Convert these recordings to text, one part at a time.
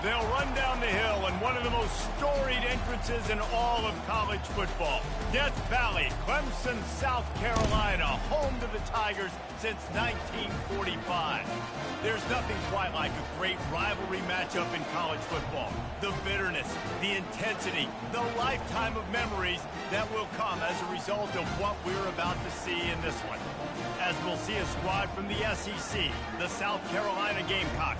They'll run down the hill in one of the most storied entrances in all of college football. Death Valley, Clemson, South Carolina, home to the Tigers since 1945. There's nothing quite like a great rivalry matchup in college football. The bitterness, the intensity, the lifetime of memories that will come as a result of what we're about to see in this one. As we'll see a squad from the SEC, the South Carolina Gamecocks,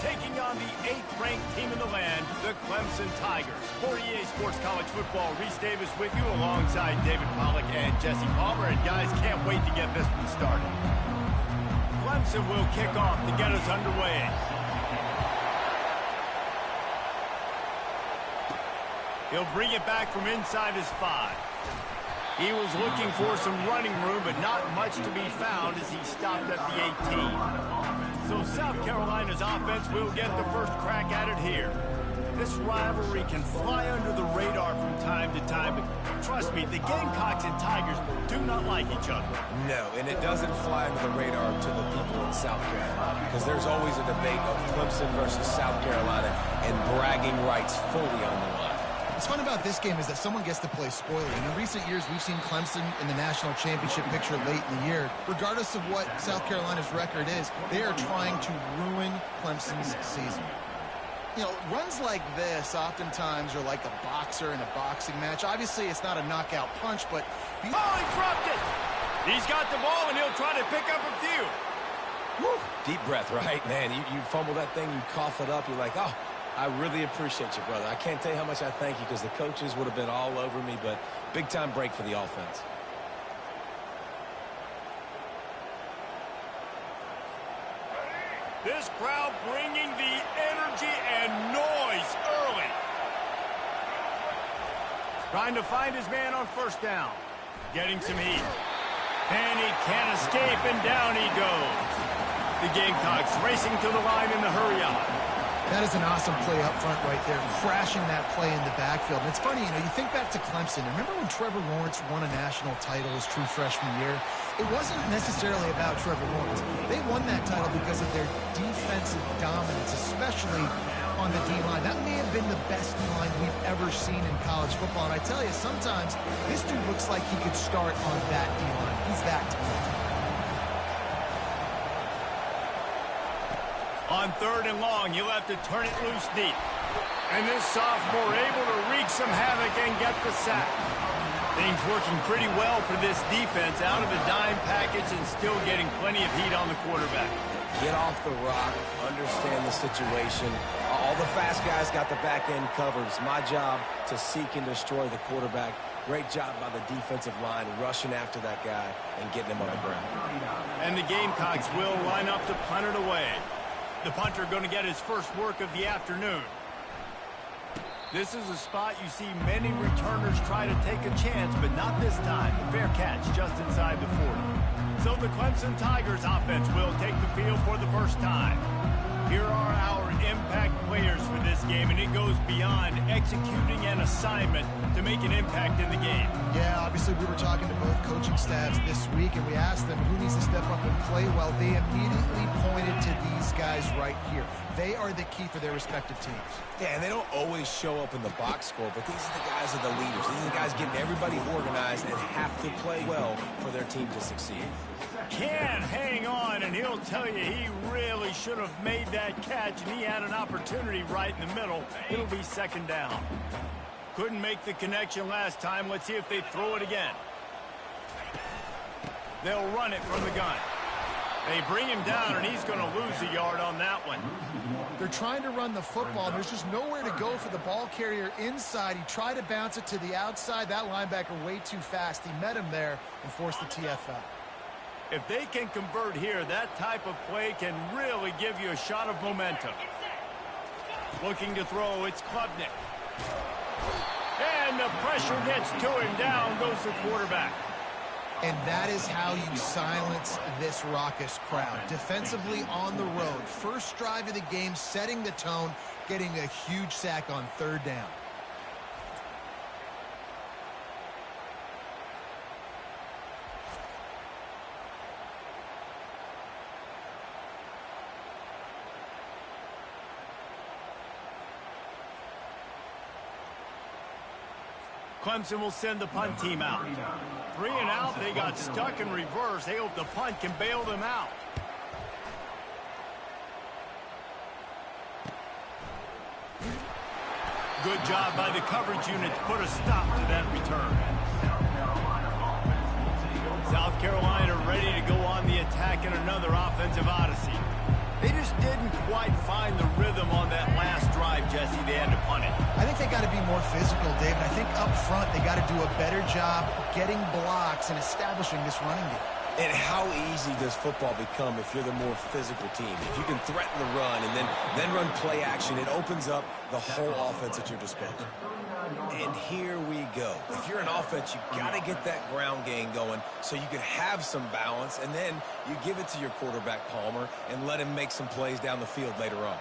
taking on the 8th-ranked team in the land, the Clemson Tigers. For EA Sports College Football, Reese Davis with you alongside David Pollack and Jesse Palmer. And guys, can't wait to get this one started. Clemson will kick off to get us underway. He'll bring it back from inside his 5. He was looking for some running room, but not much to be found as he stopped at the 18. So South Carolina's offense will get the first crack at it here. This rivalry can fly under the radar from time to time, but trust me, the Gamecocks and Tigers do not like each other. No, and it doesn't fly under the radar to the people in South Carolina, because there's always a debate of Clemson versus South Carolina and bragging rights fully on the line. What's fun about this game is that someone gets to play spoiler. And in recent years, we've seen Clemson in the national championship picture late in the year. Regardless of what South Carolina's record is, they are trying to ruin Clemson's season. You know, runs like this oftentimes are like a boxer in a boxing match. Obviously, it's not a knockout punch, but... Oh, he dropped it! He's got the ball, and he'll try to pick up a few. Woo. Deep breath, right? Man, you fumble that thing, you cough it up, you're like, oh... I really appreciate you, brother. I can't tell you how much I thank you because the coaches would have been all over me, but big-time break for the offense. This crowd bringing the energy and noise early. Trying to find his man on first down. Getting some heat. And he can't escape, and down he goes. The Gamecocks racing to the line in the hurry-up. That is an awesome play up front right there, crashing that play in the backfield. And it's funny, you know, you think back to Clemson. Remember when Trevor Lawrence won a national title his true freshman year? It wasn't necessarily about Trevor Lawrence. They won that title because of their defensive dominance, especially on the D-line. That may have been the best D-line we've ever seen in college football. And I tell you, sometimes this dude looks like he could start on that D-line. He's that talented. On 3rd and long, he'll have to turn it loose deep. And this sophomore able to wreak some havoc and get the sack. Things working pretty well for this defense, out of a dime package and still getting plenty of heat on the quarterback. Get off the rock, understand the situation. All the fast guys got the back end covered. It's my job to seek and destroy the quarterback. Great job by the defensive line, rushing after that guy and getting him on the ground. And the Gamecocks will line up to punt it away. The punter going to get his first work of the afternoon. This is a spot you see many returners try to take a chance, but not this time. A fair catch just inside the 40. So the Clemson Tigers offense will take the field for the first time. Here are our impact players for this game, and it goes beyond executing an assignment to make an impact in the game. Yeah, obviously we were talking to both coaching staffs this week, and we asked them who needs to step up and play well. They immediately pointed to these guys right here. They are the key for their respective teams. Yeah, and they don't always show up in the box score, but these are the guys that are the leaders. These are the guys getting everybody organized and have to play well for their team to succeed. Can hang on, and he'll tell you he really should have made that catch, and he had an opportunity right in the middle. It'll be 2nd down. Couldn't make the connection last time. Let's see if they throw it again. They'll run it from the gun. They bring him down, and he's going to lose a yard on that one. They're trying to run the football. There's just nowhere to go for the ball carrier inside. He tried to bounce it to the outside. That linebacker way too fast. He met him there and forced the TFL. If they can convert here, that type of play can really give you a shot of momentum. Looking to throw, it's Klubnik. And the pressure gets to him. Down goes the quarterback. And that is how you silence this raucous crowd. Defensively on the road. First drive of the game, setting the tone, getting a huge sack on 3rd down. Clemson will send the punt team out. 3 and out. They got stuck in reverse. They hope the punt can bail them out. Good job by the coverage unit to put a stop to that return. South Carolina ready to go on the attack in another offensive odyssey. They just didn't quite find the rhythm on that last drive, Jesse. They had to punt it. I think they got to be more physical, David. I think up front they got to do a better job getting blocks and establishing this running game. And how easy does football become if you're the more physical team? If you can threaten the run and then run play action, it opens up the whole offense at your disposal. And here we go. If you're an offense, you got to get that ground game going so you can have some balance, and then you give it to your quarterback, Palmer, and let him make some plays down the field later on.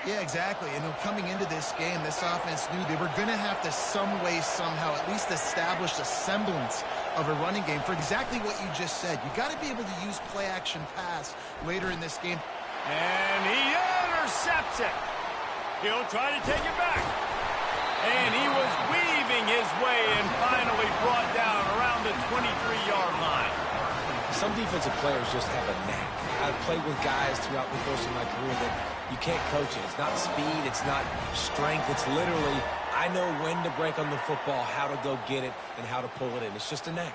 Yeah, exactly. And coming into this game, this offense knew they were going to have to some way, somehow, at least establish a semblance of a running game for exactly what you just said. You got to be able to use play-action pass later in this game. And he intercepts it. He'll try to take it back. And he was weaving his way and finally brought down around the 23-yard line. Some defensive players just have a knack. I've played with guys throughout the course of my career that you can't coach it. It's not speed. It's not strength. It's literally, I know when to break on the football, how to go get it, and how to pull it in. It's just a knack.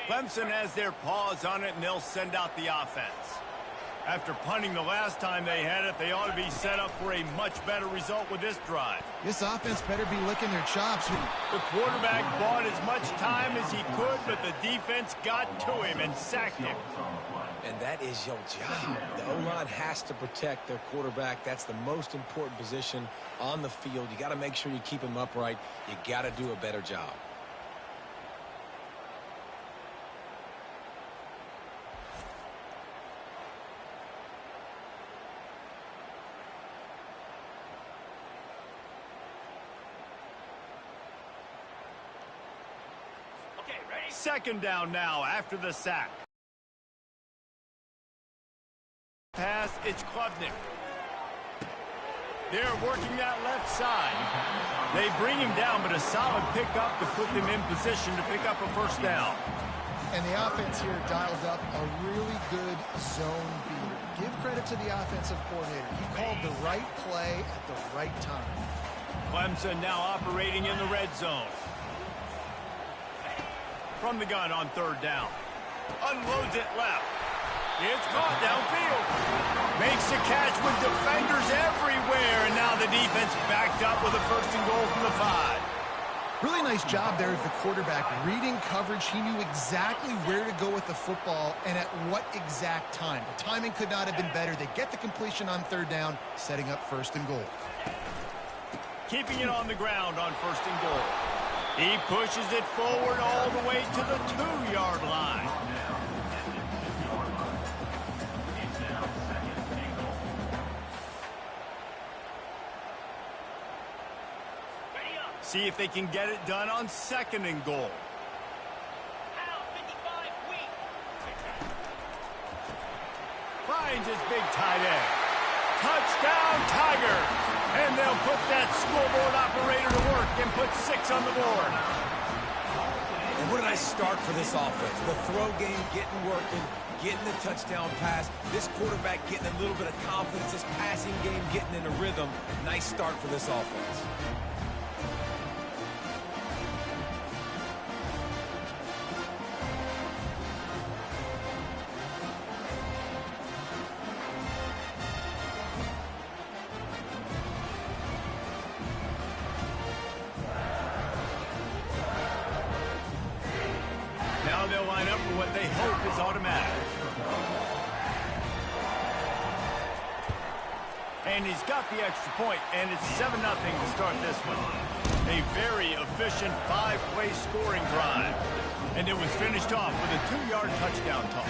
Clemson has their paws on it, and they'll send out the offense. After punting the last time they had it, they ought to be set up for a much better result with this drive. This offense better be licking their chops. The quarterback bought as much time as he could, but the defense got to him and sacked him. And that is your job. The O-line has to protect their quarterback. That's the most important position on the field. You got to make sure you keep him upright. You got to do a better job. Second down now after the sack. Pass, it's Klubnik. They're working that left side. They bring him down, but a solid pickup to put them in position to pick up a first down. And the offense here dialed up a really good zone beater. Give credit to the offensive coordinator. He called the right play at the right time. Clemson now operating in the red zone. From the gun on third down. Unloads it left. It's caught downfield. Makes a catch with defenders everywhere. And now the defense backed up with a first and goal from the 5. Really nice job there of the quarterback. Reading coverage, he knew exactly where to go with the football and at what exact time. The timing could not have been better. They get the completion on third down, setting up first and goal. Keeping it on the ground on first and goal. He pushes it forward all the way to the 2-yard line. See if they can get it done on second and goal. Finds his big tight end. Touchdown, Tigers! And they'll put that scoreboard operator to work and put 6 on the board. And what a nice start for this offense. The throw game getting working, getting the touchdown pass. This quarterback getting a little bit of confidence. This passing game getting in a rhythm. Nice start for this offense. They'll line up for what they hope is automatic. And he's got the extra point, and it's 7-0 to start this one. A very efficient 5-play scoring drive. And it was finished off with a 2-yard touchdown toss.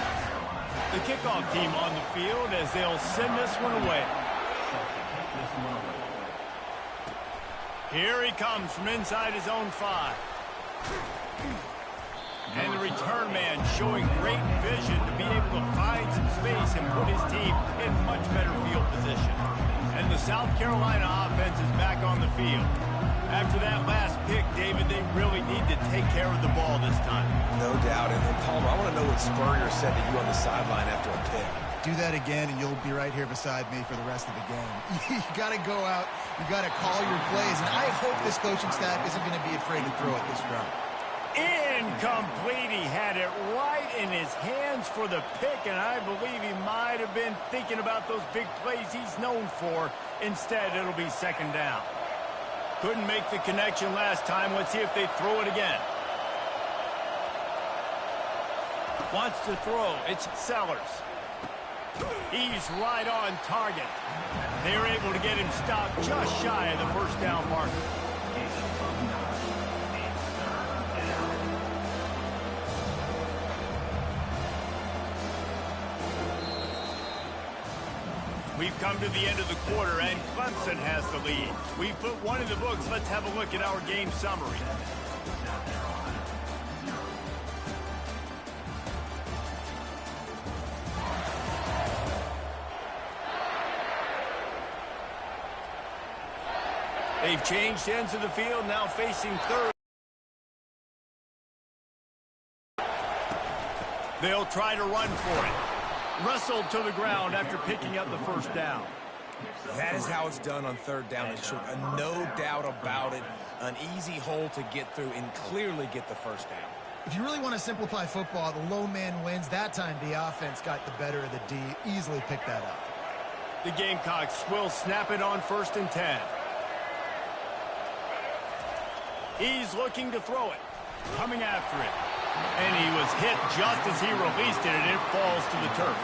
The kickoff team on the field as they'll send this one away. Here he comes from inside his own 5. And the return man showing great vision to be able to find some space and put his team in much better field position. And the South Carolina offense is back on the field. After that last pick, David, they really need to take care of the ball this time. No doubt. And Palmer, I want to know what Spurrier said to you on the sideline after a pick. Do that again, and you'll be right here beside me for the rest of the game. You got to go out. You got to call your plays. And I hope this coaching staff isn't going to be afraid to throw it this route. Incomplete. He had it right in his hands for the pick, and I believe he might have been thinking about those big plays he's known for. Instead, it'll be second down. Couldn't make the connection last time. Let's see if they throw it again. Wants to throw. It's Sellers. He's right on target. They're able to get him stopped just shy of the first down marker. We've come to the end of the quarter, and Clemson has the lead. We've put one in the books. Let's have a look at our game summary. They've changed ends of the field, now facing third. They'll try to run for it. Wrestled to the ground after picking up the first down. That is how it's done on third down and short. No doubt about it. An easy hole to get through and clearly get the first down. If you really want to simplify football, the low man wins. That time the offense got the better of the D. Easily picked that up. The Gamecocks will snap it on 1st and 10. He's looking to throw it. Coming after it. And he was hit just as he released it, and it falls to the turf.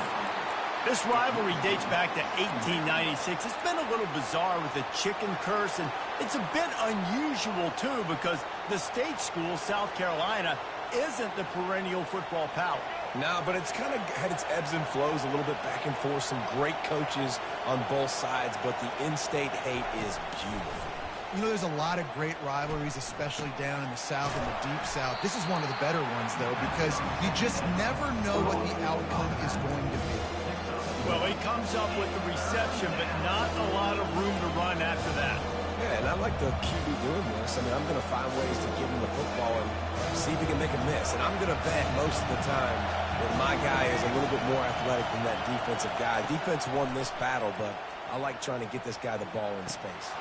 This rivalry dates back to 1896. It's been a little bizarre with the chicken curse, and it's a bit unusual, too, because the state school, South Carolina, isn't the perennial football power. No, but it's kind of had its ebbs and flows a little bit back and forth. Some great coaches on both sides, but the in-state hate is beautiful. You know, there's a lot of great rivalries, especially down in the South and the Deep South. This is one of the better ones, though, because you just never know what the outcome is going to be. Well, he comes up with the reception, but not a lot of room to run after that. Yeah, and I like the QB doing this. I mean, I'm going to find ways to give him the football and see if he can make a miss. And I'm going to bet most of the time that my guy is a little bit more athletic than that defensive guy. Defense won this battle, but I like trying to get this guy the ball in space.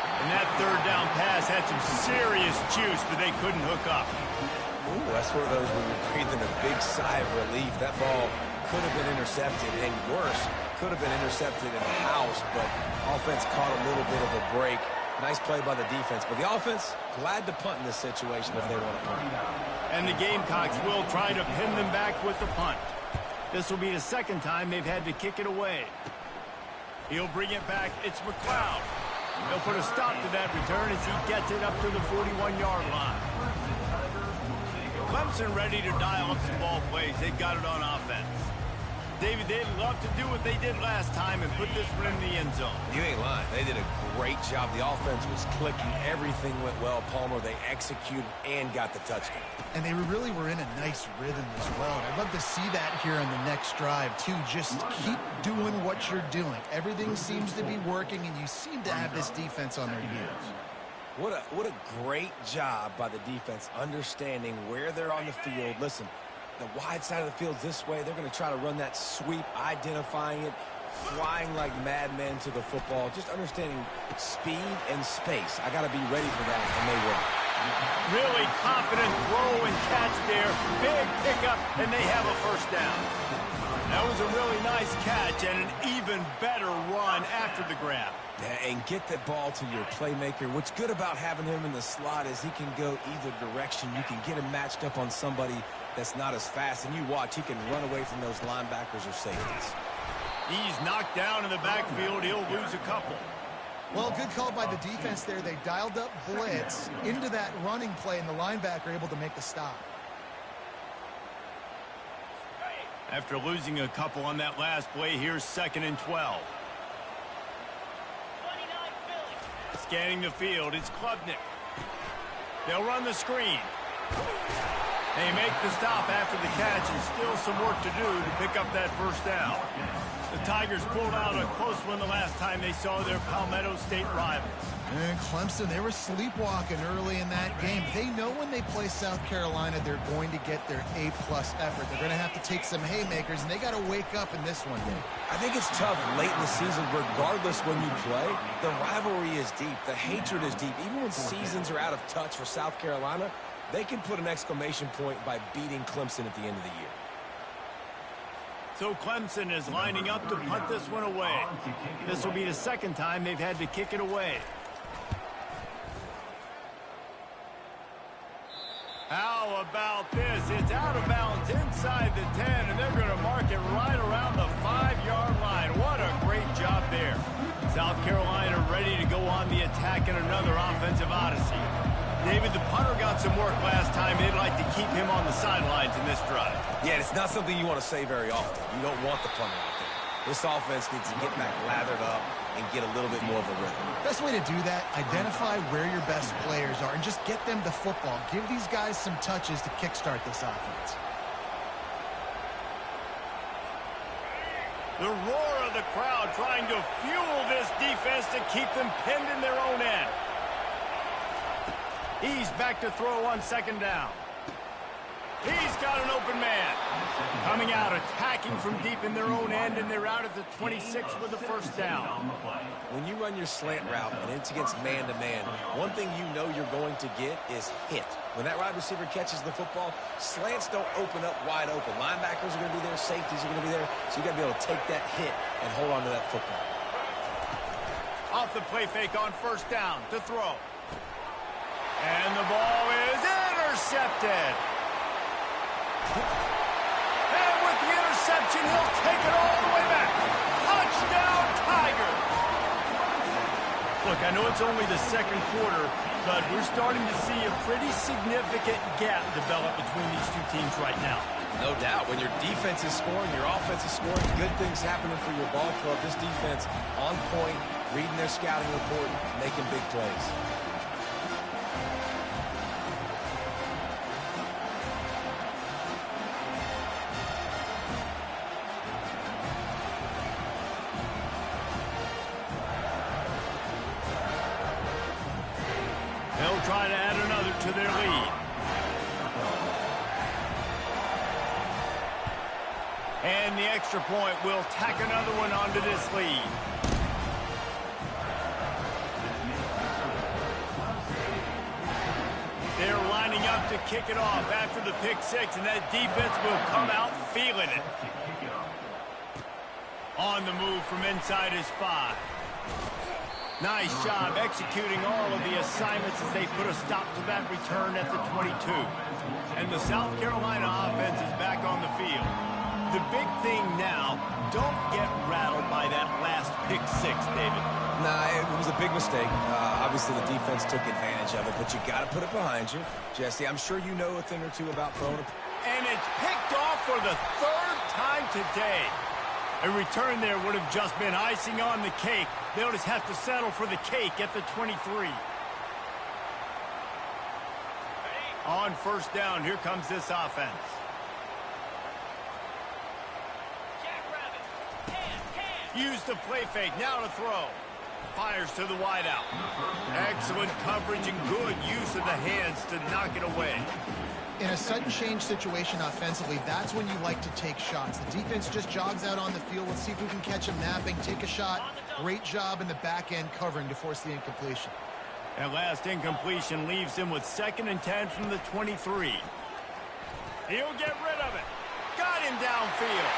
And that third down pass had some serious juice, but they couldn't hook up. Ooh, that's one of those where you're breathing a big sigh of relief. That ball could have been intercepted, and worse, could have been intercepted in the house, but offense caught a little bit of a break. Nice play by the defense, but the offense, glad to punt in this situation if they want to punt. And the Gamecocks will try to pin them back with the punt. This will be the second time they've had to kick it away. He'll bring it back. It's McLeod. He'll put a stop to that return as he gets it up to the 41-yard line. Clemson ready to dial up some ball plays. They've got it on offense. David, they'd love to do what they did last time and put this one in the end zone. You ain't lying. They did a great job. The offense was clicking. Everything went well. Palmer, they executed and got the touchdown. And they really were in a nice rhythm as well. And I'd love to see that here on the next drive, too. Just keep doing what you're doing. Everything seems to be working, and you seem to have this defense on their heels. What a great job by the defense understanding where they're on the field. Listen, the wide side of the field's this way. They're going to try to run that sweep, identifying it, flying like madmen to the football, just understanding speed and space. I got to be ready for that, and they will. Really confident throw and catch there. Big pickup, and they have a first down. That was a really nice catch and an even better run after the grab. Yeah, and get the ball to your playmaker. What's good about having him in the slot is he can go either direction. You can get him matched up on somebody that's not as fast, and you watch, he can run away from those linebackers or safeties. He's knocked down in the backfield. He'll lose a couple. Well, good call by the defense there. They dialed up blitz into that running play, and the linebacker able to make the stop. After losing a couple on that last play, here's 2nd and 12. Scanning the field, it's Klubnik. They'll run the screen. They make the stop after the catch, and still some work to do to pick up that first down. The Tigers pulled out a close one the last time they saw their Palmetto State rivals. And Clemson, they were sleepwalking early in that game. They know when they play South Carolina, they're going to get their A-plus effort. They're going to have to take some haymakers, and they got to wake up in this one. I think it's tough late in the season, regardless when you play. The rivalry is deep. The hatred is deep. Even when seasons are out of touch for South Carolina, they can put an exclamation point by beating Clemson at the end of the year. So Clemson is lining up to punt this one away. This will be the second time they've had to kick it away. How about this? It's out of bounds inside the 10, and they're going to mark it right around the 5-yard line. What a great job there. South Carolina ready to go on the attack in another offensive odyssey. David, the punter got some work last time. They'd like to keep him on the sidelines in this drive. Yeah, it's not something you want to say very often. You don't want the punter out there. This offense needs to get back lathered up and get a little bit more of a rhythm. Best way to do that, identify where your best players are and just get them the football. Give these guys some touches to kickstart this offense. The roar of the crowd trying to fuel this defense to keep them pinned in their own end. He's back to throw on second down. He's got an open man. Coming out, attacking from deep in their own end, and they're out at the 26 with the first down. When you run your slant route and it's against man-to-man, one thing you know you're going to get is hit. When that wide receiver catches the football, slants don't open up wide open. Linebackers are going to be there, safeties are going to be there, so you got to be able to take that hit and hold on to that football. Off the play fake on first down to throw. And the ball is intercepted. And with the interception, he'll take it all the way back. Touchdown, Tigers! Look, I know it's only the second quarter, but we're starting to see a pretty significant gap develop between these two teams right now. No doubt. When your defense is scoring, your offense is scoring, good things happening for your ball club. This defense on point, reading their scouting report, making big plays. They'll try to add another to their lead. And the extra point will tack another one onto this lead. They're lining up to kick it off after the pick six, and that defense will come out feeling it. On the move from inside his 5. Nice job executing all of the assignments as they put a stop to that return at the 22. And the South Carolina offense is back on the field. The big thing now, don't get rattled by that last pick six, David. Nah, it was a big mistake. Obviously, the defense took advantage of it, but you got to put it behind you. Jesse, I'm sure you know a thing or two about throwing. And it's picked off for the third time today. A return there would have just been icing on the cake. They'll just have to settle for the cake at the 23. On first down, here comes this offense. Use the play fake, now to throw. Fires to the wideout. Excellent coverage and good use of the hands to knock it away. In a sudden change situation offensively, that's when you like to take shots. The defense just jogs out on the field. Let's see if we can catch him napping, take a shot. Great job in the back end covering to force the incompletion. That last incompletion leaves him with 2nd and 10 from the 23. He'll get rid of it. Got him downfield.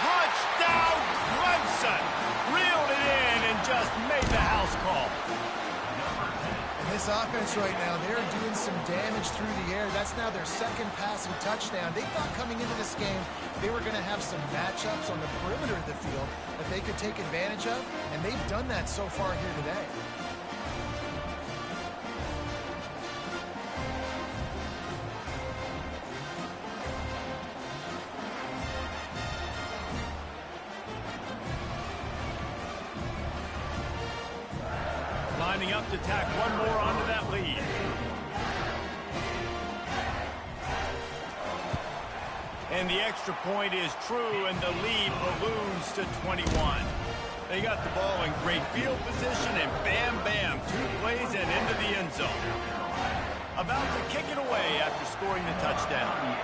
Touchdown, Clemson! Reeled it in and just made the house call. And this offense right now, they're doing some damage through the air. That's now their 2nd passing touchdown. They thought coming into this game they were going to have some matchups on the perimeter of the field that they could take advantage of, and they've done that so far here today. Lining up to tack one more onto that lead. And the extra point is true, and the lead balloons to 21. They got the ball in great field position, and bam, bam, 2 plays and into the end zone. About to kick it away after scoring the touchdown.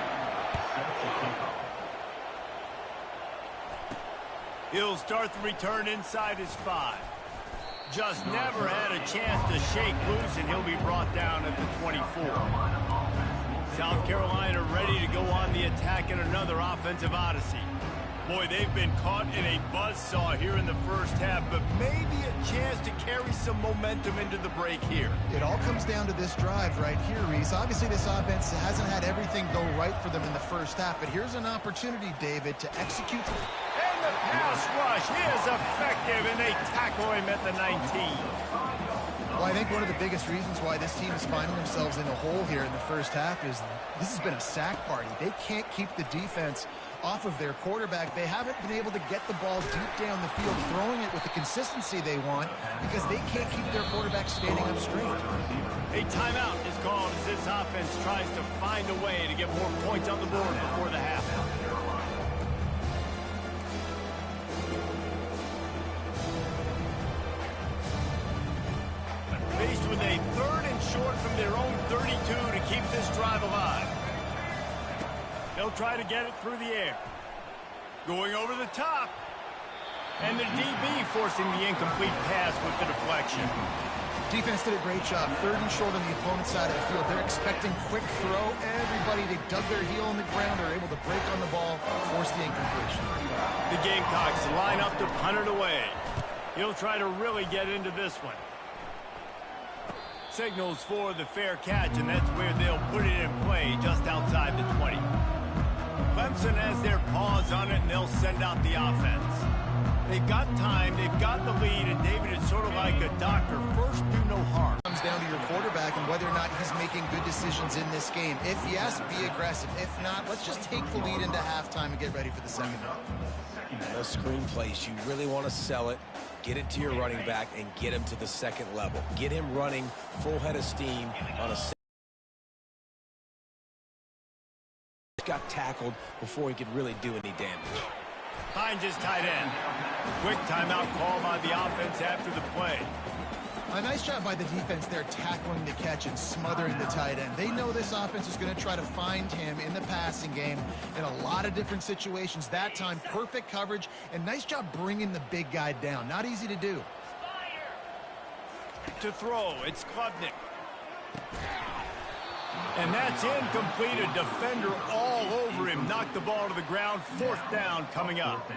He'll start the return inside his 5. Just never had a chance to shake loose, and he'll be brought down at the 24. South Carolina ready to go on the attack in another offensive odyssey. Boy, they've been caught in a buzzsaw here in the first half, but maybe a chance to carry some momentum into the break here. It all comes down to this drive right here, Reese. Obviously, this offense hasn't had everything go right for them in the first half, but here's an opportunity, David, to execute. And the pass rush is effective, and they tackle him at the 19. Well, I think one of the biggest reasons why this team is finding themselves in a hole here in the first half is this has been a sack party. They can't keep the defense off of their quarterback. They haven't been able to get the ball deep down the field, throwing it with the consistency they want because they can't keep their quarterback standing up straight. A timeout is called as this offense tries to find a way to get more points on the board before the half. Faced with a 3rd and short from their own 32 to keep this drive alive. They'll try to get it through the air. Going over the top. And the DB forcing the incomplete pass with the deflection. Defense did a great job. 3rd and short on the opponent's side of the field. They're expecting quick throw. Everybody, they dug their heel in the ground. They're able to break on the ball, force the incompletion. The Gamecocks line up to punt it away. He'll try to really get into this one. Signals for the fair catch, and that's where they'll put it in play just outside the 20. Clemson has their paws on it, and they'll send out the offense. They've got time, they've got the lead, and David is sort of like a doctor. First, do no harm. It comes down to your quarterback and whether or not he's making good decisions in this game. If yes, be aggressive. If not, let's just take the lead into halftime and get ready for the second half. Those screen plays, you really want to sell it, get it to your running back, and get him to the second level. Get him running full head of steam on a got tackled before he could really do any damage. Finds his tight end. Quick timeout call by the offense after the play. A nice job by the defense there tackling the catch and smothering the tight end. They know this offense is going to try to find him in the passing game in a lot of different situations. That time, perfect coverage, and nice job bringing the big guy down. Not easy to do. To throw, it's Klubnik. And that's incomplete. A defender all over him. Knocked the ball to the ground. 4th down coming up.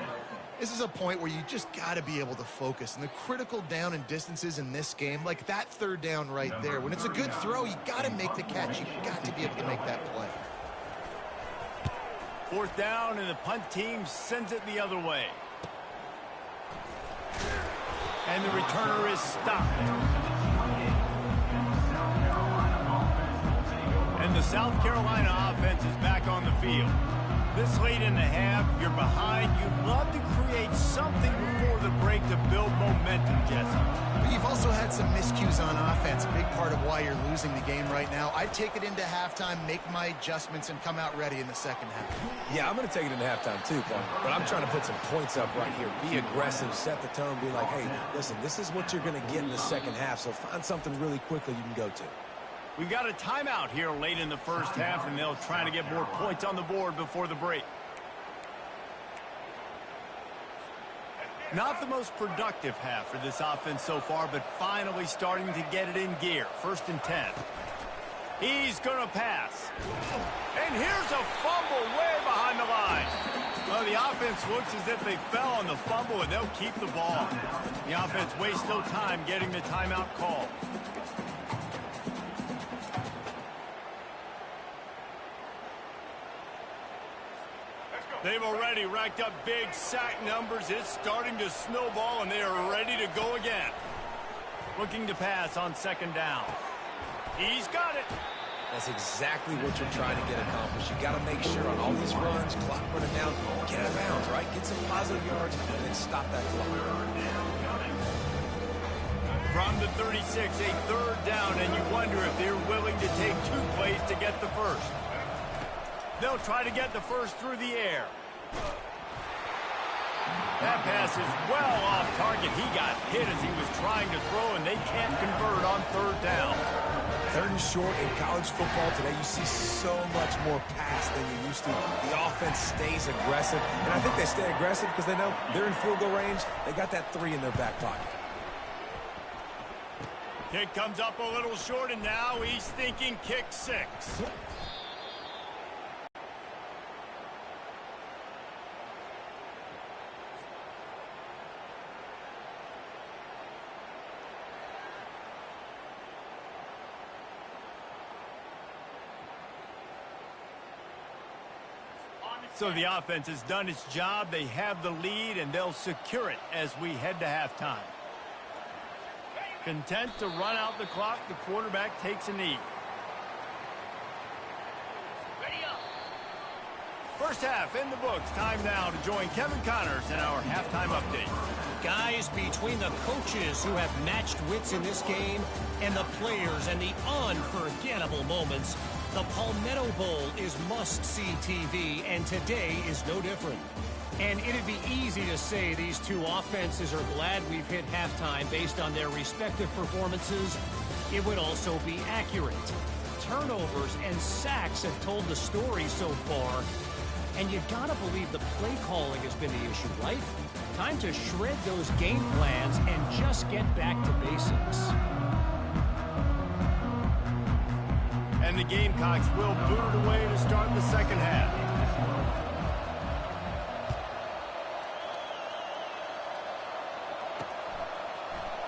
This is a point where you just got to be able to focus. And the critical down and distances in this game, like that 3rd down right there, when it's a good throw, you got to make the catch. You got to be able to make that play. 4th down, and the punt team sends it the other way. And the returner is stopped. And the South Carolina offense is back on the field. This late in the half, you're behind. You'd love to create something before the break to build momentum, Jesse. But you've also had some miscues on offense, a big part of why you're losing the game right now. I'd take it into halftime, make my adjustments, and come out ready in the second half. Yeah, I'm going to take it into halftime too, Paul. But I'm trying to put some points up right here. Be aggressive, set the tone, be like, hey, listen, this is what you're going to get in the second half, so find something really quickly you can go to. We've got a timeout here late in the first half, and they'll try to get more points on the board before the break. Not the most productive half for this offense so far, but finally starting to get it in gear. 1st and 10. He's going to pass. And here's a fumble way behind the line. Well, the offense looks as if they fell on the fumble, and they'll keep the ball. The offense wastes no time getting the timeout call. They've already racked up big sack numbers. It's starting to snowball, and they are ready to go again. Looking to pass on 2nd down. He's got it. That's exactly what you're trying to get accomplished. You got to make sure on all these runs, clock running down, get out of bounds, right? Get some positive yards, and then stop that clock. From the 36, a 3rd down, and you wonder if they're willing to take 2 plays to get the first. They'll try to get the first through the air. That pass is well off target. He got hit as he was trying to throw, and they can't convert on third down. Third and short in college football today, you see so much more pass than you used to. The offense stays aggressive, and I think they stay aggressive because they know they're in field goal range. They got that 3 in their back pocket. Kick comes up a little short, and now he's thinking kick 6. So the offense has done its job. They have the lead, and they'll secure it as we head to halftime. Content to run out the clock, the quarterback takes a knee. First half in the books. Time now to join Kevin Connors in our halftime update. Guys, between the coaches who have matched wits in this game and the players and the unforgettable moments, the Palmetto Bowl is must-see TV, and today is no different. And it'd be easy to say these two offenses are glad we've hit halftime based on their respective performances. It would also be accurate. Turnovers and sacks have told the story so far. And you gotta believe the play calling has been the issue, right? Time to shred those game plans and just get back to basics. And the Gamecocks will boot it away to start the second half.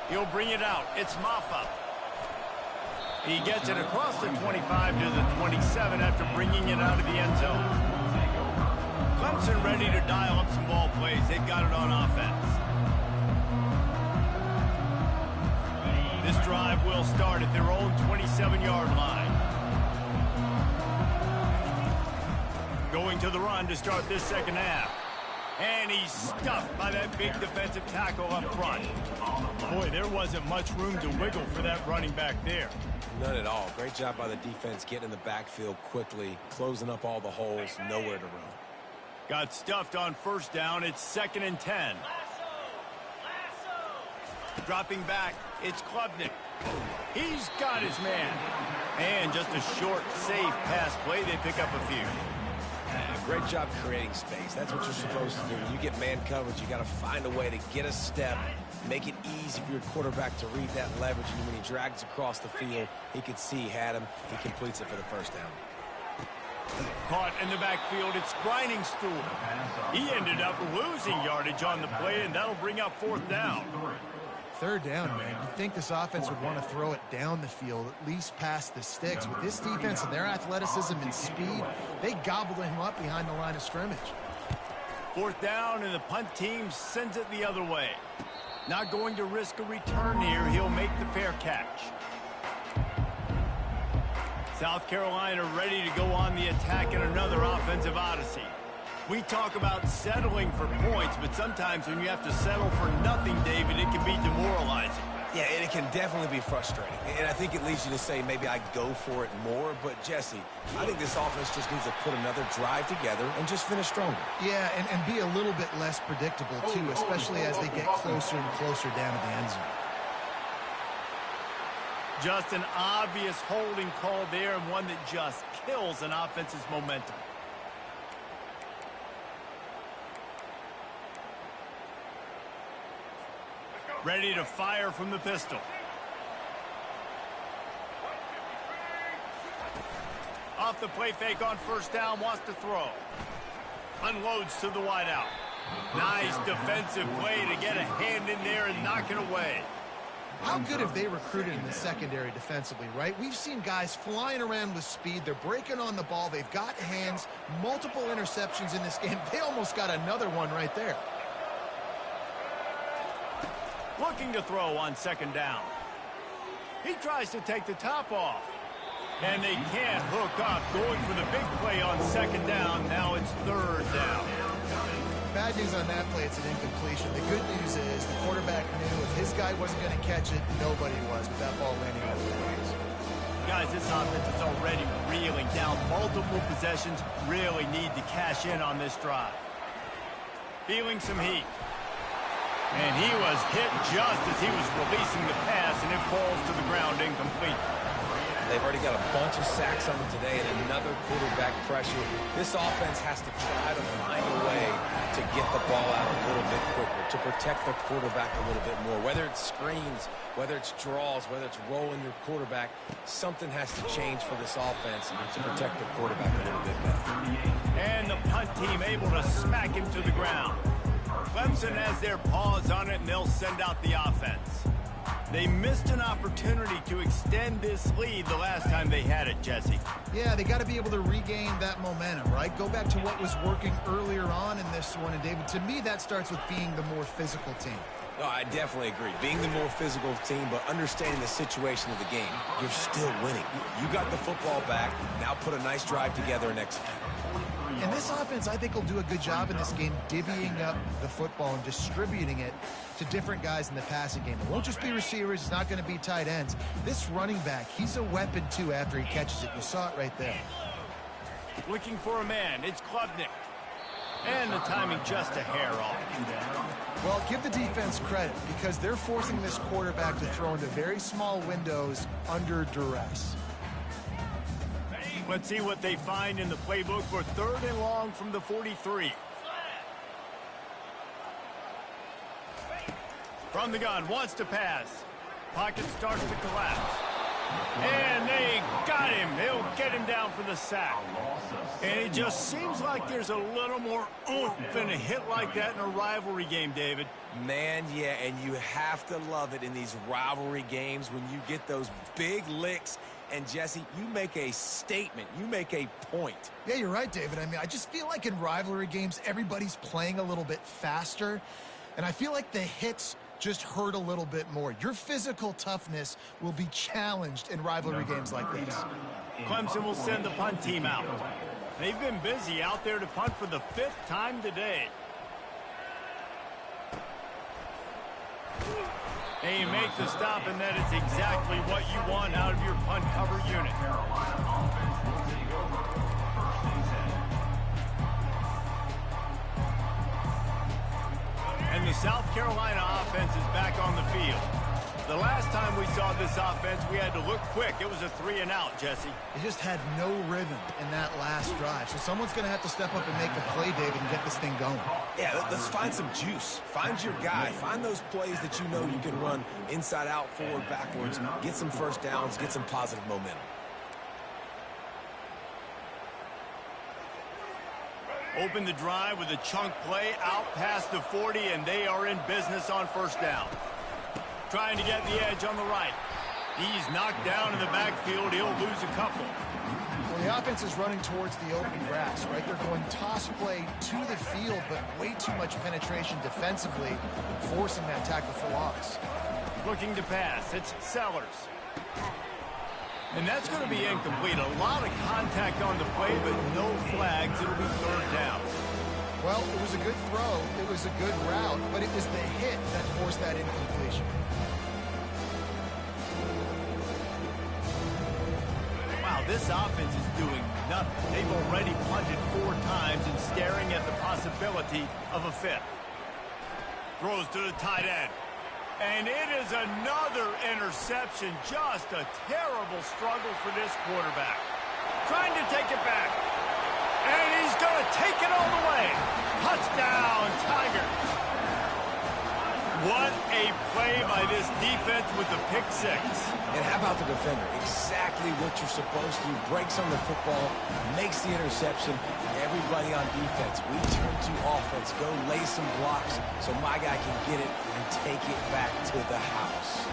He'll bring it out. It's Maffa. He gets it across the 25 to the 27 after bringing it out of the end zone. Clemson ready to dial up some ball plays. They've got it on offense. This drive will start at their own 27-yard line. Going to the run to start this second half. And he's stuffed by that big defensive tackle up front. Boy, there wasn't much room to wiggle for that running back there. None at all. Great job by the defense getting in the backfield quickly, closing up all the holes, nowhere to run. Got stuffed on first down. It's 2nd and 10. Dropping back, it's Klubnik. He's got his man. And just a short, safe pass play. They pick up a few. Great job creating space. That's what you're supposed to do. When you get man coverage, you got to find a way to get a step, make it easy for your quarterback to read that leverage. And when he drags across the field, he could see he had him. He completes it for the first down. Caught in the backfield, it's Briningstool. He ended up losing yardage on the play, and that'll bring up 4th down. Third down, man. You'd think this offense would want to throw it down the field, at least past the sticks. With this defense and their athleticism and speed, they gobbled him up behind the line of scrimmage. 4th down, and the punt team sends it the other way. Not going to risk a return here. He'll make the fair catch. South Carolina ready to go on the attack in another offensive odyssey. We talk about settling for points, but sometimes when you have to settle for nothing, David, it can be demoralizing. Yeah, and it can definitely be frustrating. And I think it leads you to say maybe I go for it more. But, Jesse, I think this offense just needs to put another drive together and just finish stronger. Yeah, and be a little bit less predictable, too, especially as they get closer and closer down to the end zone. Just an obvious holding call there, and one that just kills an offense's momentum. Ready to fire from the pistol. Off the play fake on first down, wants to throw. Unloads to the wideout. Nice defensive play to get a hand in there and knock it away. How good have they recruited in the secondary defensively, right? We've seen guys flying around with speed. They're breaking on the ball. They've got hands, multiple interceptions in this game. They almost got another one right there. Looking to throw on 2nd down. He tries to take the top off. And they can't hook up. Going for the big play on 2nd down. Now it's 3rd down. Bad news on that play, it's an incompletion. The good news is the quarterback knew if his guy wasn't going to catch it, nobody was with that ball landing on the ways. Guys, this offense is already reeling down multiple possessions. Really need to cash in on this drive. Feeling some heat. And he was hit just as he was releasing the pass, and it falls to the ground incomplete. They've already got a bunch of sacks on them today and another quarterback pressure. This offense has to try to find a way to get the ball out a little bit quicker, to protect the quarterback a little bit more. Whether it's screens, whether it's draws, whether it's rolling your quarterback, something has to change for this offense to protect the quarterback a little bit better. And the punt team able to smack him to the ground. Clemson has their paws on it, and they'll send out the offense. They missed an opportunity to extend this lead the last time they had it, Jesse. Yeah, they got to be able to regain that momentum, right? Go back to what was working earlier on in this one. And, David, to me, that starts with being the more physical team. No, I definitely agree. Being the more physical team, but understanding the situation of the game. You're still winning. You got the football back. Now put a nice drive together and execute. And this offense, I think, will do a good job in this game divvying up the football and distributing it to different guys in the passing game. It won't just be receivers. It's not going to be tight ends. This running back, he's a weapon, too, after he catches it. You saw it right there. Looking for a man. It's Klubnik. And the timing just a hair off. Well, give the defense credit because they're forcing this quarterback to throw into very small windows under duress. Let's see what they find in the playbook for 3rd and long from the 43. From the gun, wants to pass. Pocket starts to collapse. And they got him. They'll get him down for the sack. And it just seems like there's a little more oomph in a hit like that in a rivalry game, David. Man, yeah, and you have to love it in these rivalry games when you get those big licks. And, Jesse, you make a statement. You make a point. Yeah, you're right, David. I mean, I just feel like in rivalry games, everybody's playing a little bit faster. And I feel like the hits just hurt a little bit more. Your physical toughness will be challenged in rivalry games like this. Clemson will send the punt team out. They've been busy out there to punt for the 5th time today. They make the stop, and that is exactly what you want out of your punt cover unit. And the South Carolina offense is back on the field. The last time we saw this offense, we had to look quick. It was a 3-and-out, Jesse. They just had no rhythm in that last drive. So someone's going to have to step up and make a play, David, and get this thing going. Yeah, let's find some juice. Find your guy. Find those plays that you know you can run inside out, forward, backwards. Get some first downs. Get some positive momentum. Open the drive with a chunk play out past the 40, and they are in business on 1st down. Trying to get the edge on the right. He's knocked down in the backfield. He'll lose a couple. Well, the offense is running towards the open grass, right? They're going toss play to the field, but way too much penetration defensively, forcing that tackle for loss. Looking to pass. It's Sellers. And that's going to be incomplete. A lot of contact on the play, but no flags. It'll be 3rd down. Well, it was a good throw. It was a good route, but it was the hit that forced that incompletion. Wow, this offense is doing nothing. They've already punted 4 times and staring at the possibility of a 5th. Throws to the tight end. And it is another interception. Just a terrible struggle for this quarterback. Trying to take it back. And he's going to take it all the way. Touchdown, Tigers. What a play by this defense with the pick 6. And how about the defender? Exactly what you're supposed to do. Breaks on the football, makes the interception. Everybody on defense, we turn to offense. Go lay some blocks so my guy can get it and take it back to the house.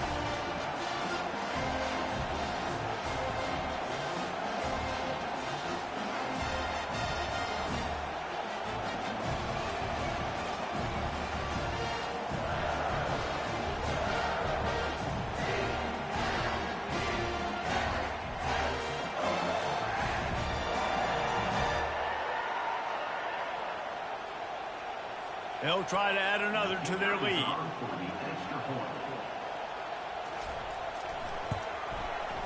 They'll try to add another to their lead.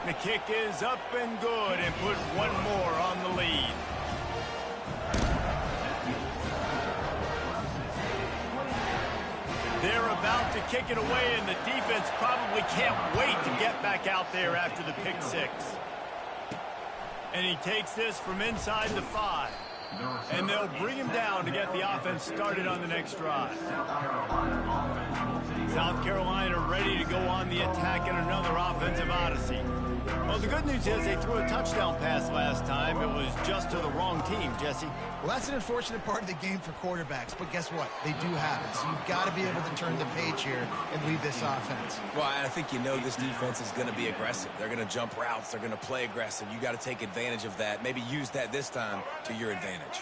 The kick is up and good and put one more on the lead. They're about to kick it away, and the defense probably can't wait to get back out there after the pick six. And he takes this from inside the 5. And they'll bring him down to get the offense started on the next drive. South Carolina ready to go on the attack in another offensive odyssey. Well, the good news is they threw a touchdown pass last time. It was just to the wrong team, Jesse. Well, that's an unfortunate part of the game for quarterbacks, but guess what? They do have it, so you've got to be able to turn the page here and lead this offense. Well, I think you know this defense is going to be aggressive. They're going to jump routes. They're going to play aggressive. You got to take advantage of that. Maybe use that this time to your advantage.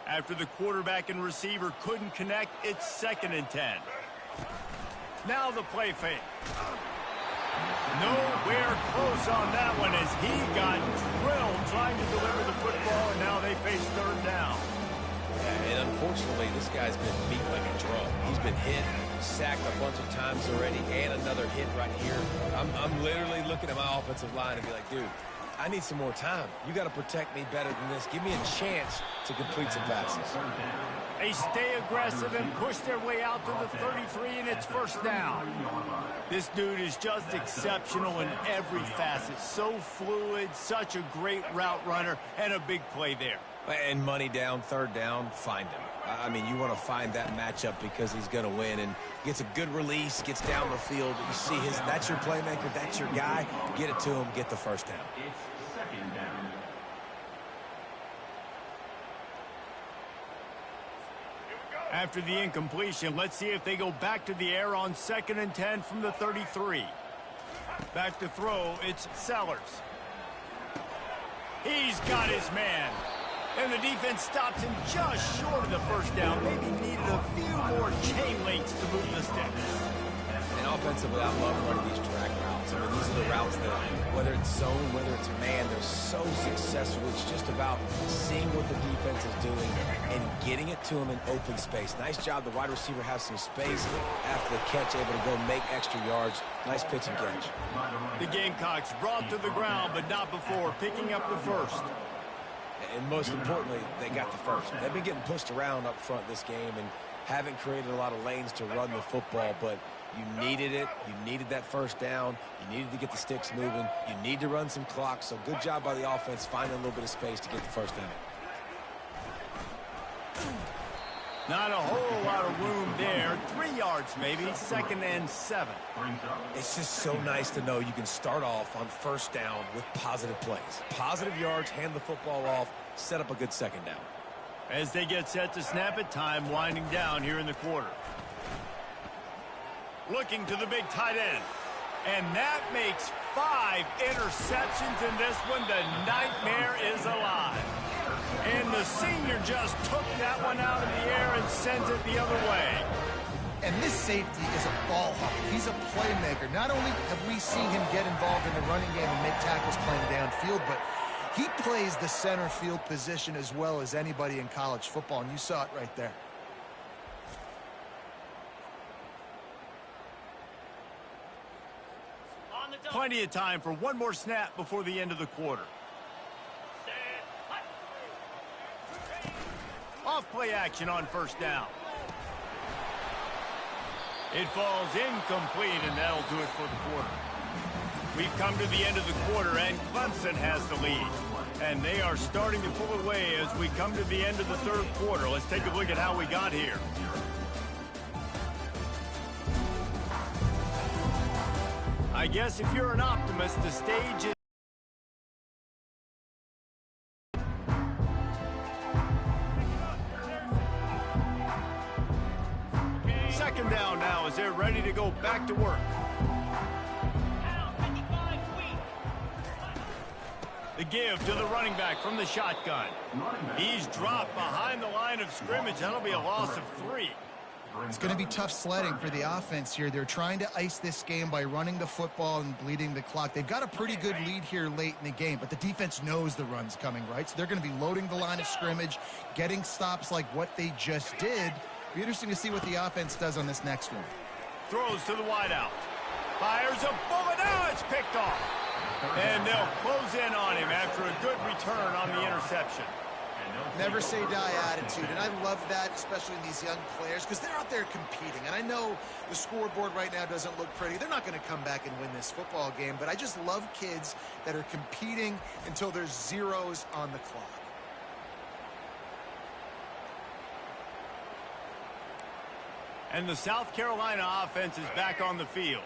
After the quarterback and receiver couldn't connect, it's 2nd and 10. Now the play fake. Nowhere close on that one as he got drilled trying to deliver the football, and now they face 3rd down. Yeah, and unfortunately, this guy's been beat like a drum. He's been hit, sacked a bunch of times already, and another hit right here. I'm literally looking at my offensive line and be like, dude, I need some more time. You got to protect me better than this. Give me a chance to complete some passes. They stay aggressive and push their way out to the 33, and it's 1st down. This dude is just exceptional in every facet. So fluid, such a great route runner, and a big play there. And money down, 3rd down, find him. I mean, you want to find that matchup because he's going to win, and gets a good release, gets down the field. You see that's your playmaker, that's your guy. Get it to him, get the 1st down. After the incompletion, let's see if they go back to the air on 2nd and 10 from the 33. Back to throw, it's Sellers. He's got his man. And the defense stops him just short of the 1st down. Maybe needed a few more chain links to move the sticks. And offensively, I love running these drag routes. I mean, these are the routes that, whether it's zone, whether it's man, they're so successful. It's just about seeing what the defense is doing and getting it to them in open space. Nice job. The wide receiver has some space after the catch, able to go make extra yards. Nice pitch and catch. The Gamecocks brought to the ground, but not before picking up the 1st. And most importantly, they got the 1st. They've been getting pushed around up front this game and haven't created a lot of lanes to run the football, but you needed it. You needed that 1st down. You needed to get the sticks moving. You need to run some clock, so good job by the offense finding a little bit of space to get the 1st down. Not a whole lot of room there. 3 yards maybe, 2nd and 7. It's just so nice to know you can start off on 1st down with positive plays. Positive yards, hand the football off, set up a good 2nd down. As they get set to snap it, time winding down here in the quarter. Looking to the big tight end. And that makes 5 interceptions in this one. The nightmare is alive. And the senior just took that one out of the air and sends it the other way. And this safety is a ball hawk. He's a playmaker. Not only have we seen him get involved in the running game and make tackles playing downfield, but he plays the center field position as well as anybody in college football, and you saw it right there. Plenty of time for one more snap before the end of the quarter. Off play action on 1st down. It falls incomplete, and that'll do it for the quarter. We've come to the end of the quarter, and Clemson has the lead. And they are starting to pull away as we come to the end of the 3rd quarter. Let's take a look at how we got here. I guess if you're an optimist, the stage is... Second down now as they're ready to go back to work. The give to the running back from the shotgun. He's dropped behind the line of scrimmage. That'll be a loss of 3. It's going to be tough sledding for the offense here. They're trying to ice this game by running the football and bleeding the clock. They've got a pretty good lead here late in the game, but the defense knows the run's coming, right? So they're going to be loading the line of scrimmage, getting stops like what they just did. Be interesting to see what the offense does on this next one. Throws to the wideout. Fires a bullet. Now it's picked off. And they'll close in on him after a good return on the interception. Never say die attitude, and I love that, especially in these young players, because they're out there competing. And I know the scoreboard right now doesn't look pretty. They're not going to come back and win this football game, but I just love kids that are competing until there's zeros on the clock. And the South Carolina offense is back on the field.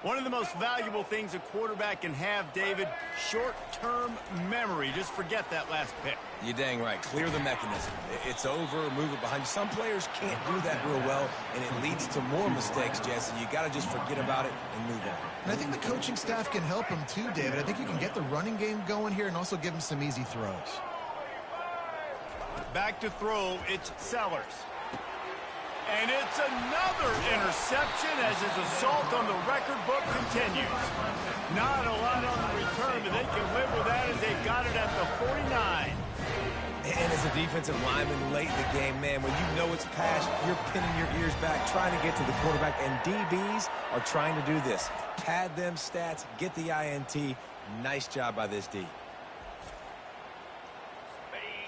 One of the most valuable things a quarterback can have, David, short-term memory. Just forget that last pick. You're dang right. Clear the mechanism. It's over, move it behind you. Some players can't do that real well, and it leads to more mistakes, Jesse. You got to just forget about it and move on. And I think the coaching staff can help him too, David. I think you can get the running game going here and also give him some easy throws. Back to throw, it's Sellers. And it's another interception as his assault on the record book continues. Not a lot on the return, but they can live with that as they got it at the 49. And as a defensive lineman late in the game, man, when you know it's past, you're pinning your ears back, trying to get to the quarterback, and DBs are trying to do this. Pad them stats, get the INT. Nice job by this D.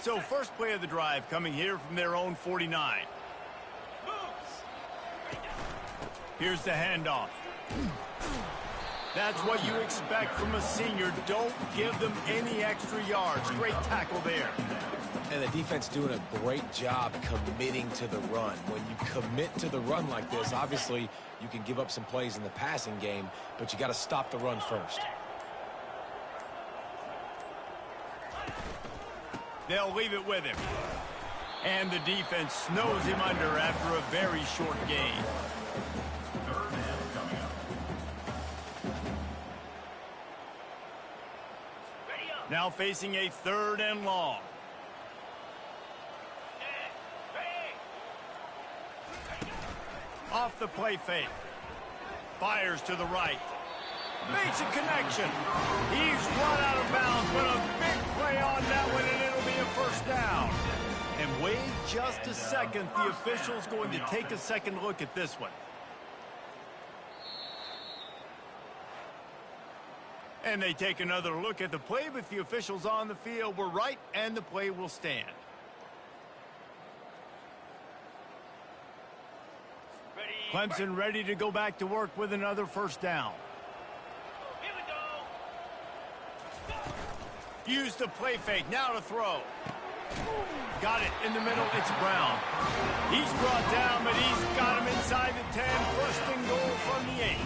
So first play of the drive coming here from their own 49. Here's the handoff. That's what you expect from a senior. Don't give them any extra yards. Great tackle there. And the defense doing a great job committing to the run. When you commit to the run like this, obviously you can give up some plays in the passing game, but you got to stop the run first. They'll leave it with him. And the defense snows him under after a very short gain. Now facing a 3rd and long. Off the play fake. Fires to the right. Makes a connection. He's run out of bounds, but a big play on that one, and it'll be a first down. And wait just a second. The official's going to take a second look at this one. And they take another look at the play, but the officials on the field were right, and the play will stand. Clemson ready to go back to work with another first down. Use the play fake, now to throw. Got it in the middle, it's Brown. He's brought down, but he's got him inside the 10, first and goal from the 8.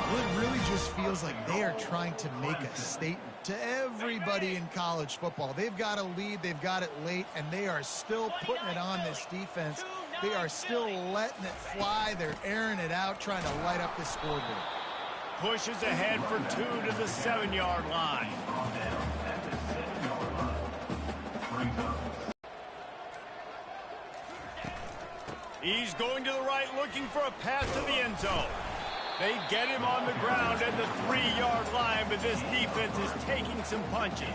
Well, it really just feels like they are trying to make a statement to everybody in college football. They've got a lead, they've got it late, and they are still putting it on this defense. They are still letting it fly. They're airing it out, trying to light up the scoreboard. Pushes ahead for 2 to the 7-yard line. He's going to the right, looking for a pass to the end zone. They get him on the ground at the 3-yard line, but this defense is taking some punches.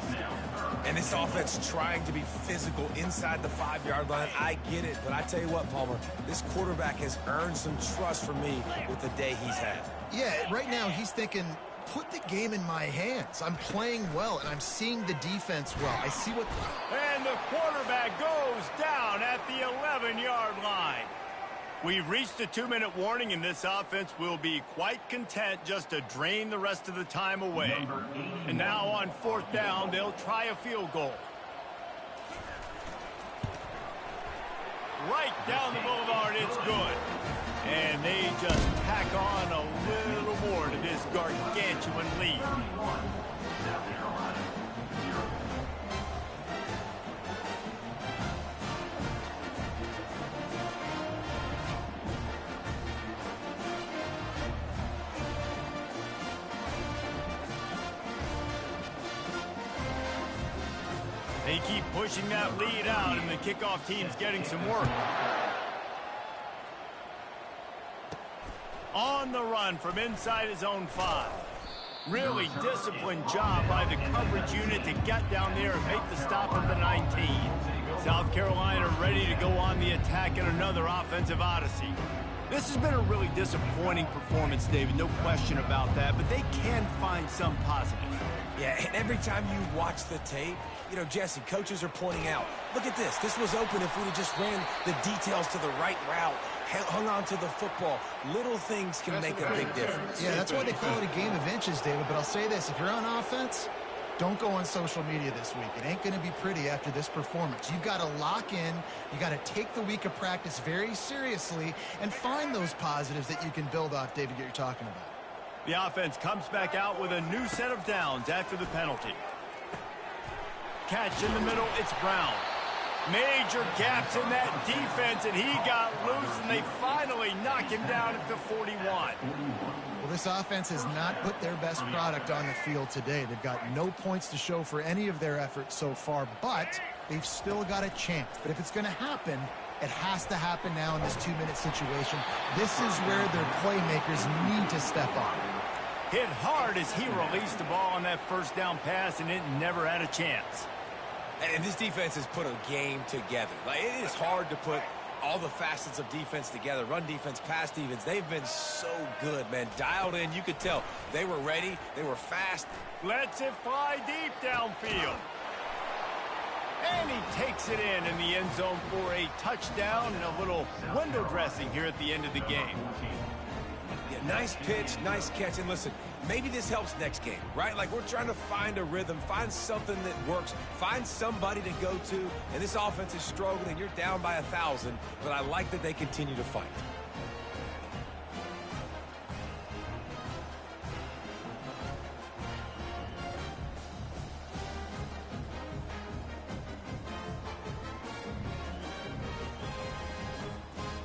And this offense trying to be physical inside the 5-yard line. I get it, but I tell you what, Palmer, this quarterback has earned some trust from me with the day he's had. Yeah, right now he's thinking, put the game in my hands. I'm playing well, and I'm seeing the defense well. I see what... And the quarterback goes down at the 11-yard line. We've reached a 2-minute warning, and this offense will be quite content just to drain the rest of the time away. And now on 4th down, they'll try a field goal. Right down the boulevard, it's good. And they just pack on a little more to this gargantuan lead. They keep pushing that lead out, and the kickoff team's getting some work. On the run from inside his own 5. Really disciplined job by the coverage unit to get down there and make the stop at the 19. South Carolina ready to go on the attack in another offensive odyssey. This has been a really disappointing performance, David, no question about that, but they can find some positive. Yeah, and every time you watch the tape, you know, Jesse, coaches are pointing out, look at this. This was open if we'd have just ran the details to the right route, hung on to the football. Little things can make a big difference. Yeah, that's why they call it a game of inches, David. But I'll say this, if you're on offense, don't go on social media this week. It ain't going to be pretty after this performance. You've got to lock in. You got to take the week of practice very seriously and find those positives that you can build off, David, that you're talking about. The offense comes back out with a new set of downs after the penalty. Catch in the middle, it's Brown. Major gaps in that defense, and he got loose, and they finally knock him down at the 41. Well, this offense has not put their best product on the field today. They've got no points to show for any of their efforts so far, but they've still got a chance. But if it's going to happen, it has to happen now in this 2-minute situation. This is where their playmakers need to step up. Hit hard as he released the ball on that first down pass, and it never had a chance. And this defense has put a game together. Like, it is hard to put all the facets of defense together. Run defense, pass defense. They've been so good, man. Dialed in. You could tell they were ready. They were fast. Lets it fly deep downfield. And he takes it in the end zone for a touchdown and a little window dressing here at the end of the game. Yeah, nice pitch, nice catch. And listen, maybe this helps next game, right? Like, we're trying to find a rhythm, find something that works, find somebody to go to. And this offense is struggling. You're down by 1,000, but I like that they continue to fight.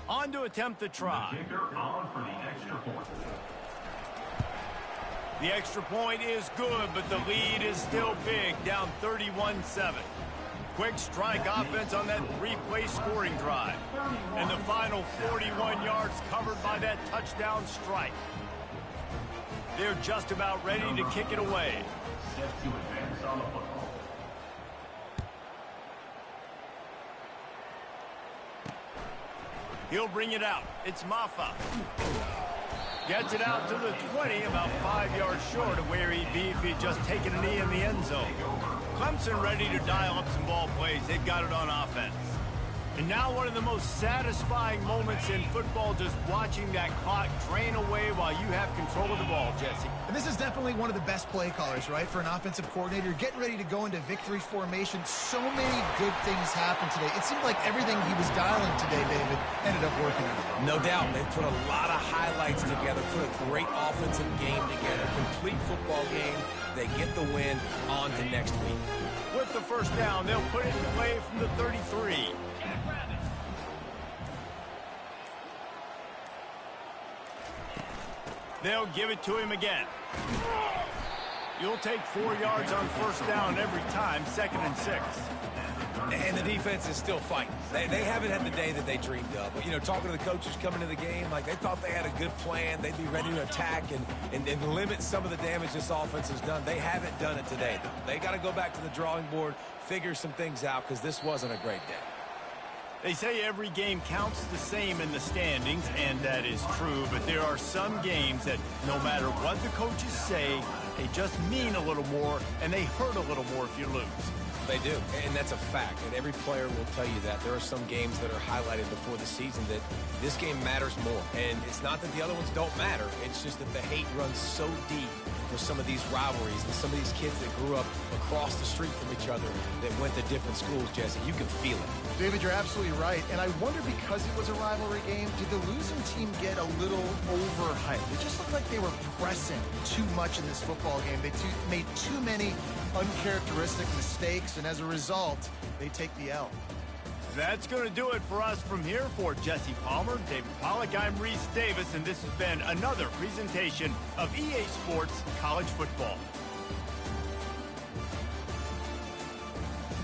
On to attempt the try. The extra point is good, but the lead is still big, down 31-7. Quick strike offense on that 3-play scoring drive. And the final 41 yards covered by that touchdown strike. They're just about ready to kick it away. Set to advance on the football. He'll bring it out. It's Maffa. Gets it out to the 20, about 5 yards short of where he'd be if he'd just taken a knee in the end zone. Clemson ready to dial up some ball plays. They've got it on offense. And now one of the most satisfying moments in football, just watching that clock drain away while you have control of the ball, Jesse. And this is definitely one of the best play callers, right, for an offensive coordinator. Getting ready to go into victory formation. So many good things happened today. It seemed like everything he was dialing today, David, ended up working out. No doubt. They put a lot of highlights together, put a great offensive game together, complete football game. They get the win. On to next week. With the first down, they'll put it in play from the 33. They'll give it to him again. You'll take 4 yards on first down every time, 2nd and 6. And the defense is still fighting. They haven't had the day that they dreamed of. But, you know, talking to the coaches coming to the game, like, they thought they had a good plan. They'd be ready to attack and limit some of the damage this offense has done. They haven't done it today. They got to go back to the drawing board, figure some things out, because this wasn't a great day. They say every game counts the same in the standings, and that is true, but there are some games that no matter what the coaches say, they just mean a little more, and they hurt a little more if you lose. They do, and that's a fact, and every player will tell you that. There are some games that are highlighted before the season that this game matters more, and it's not that the other ones don't matter. It's just that the hate runs so deep for some of these rivalries and some of these kids that grew up across the street from each other that went to different schools, Jesse. You can feel it. David, you're absolutely right. And I wonder, because it was a rivalry game, did the losing team get a little overhyped? It just looked like they were pressing too much in this football game. They made too many uncharacteristic mistakes, and as a result, they take the L. That's going to do it for us from here. For Jesse Palmer, David Pollack, I'm Reese Davis, and this has been another presentation of EA Sports College Football.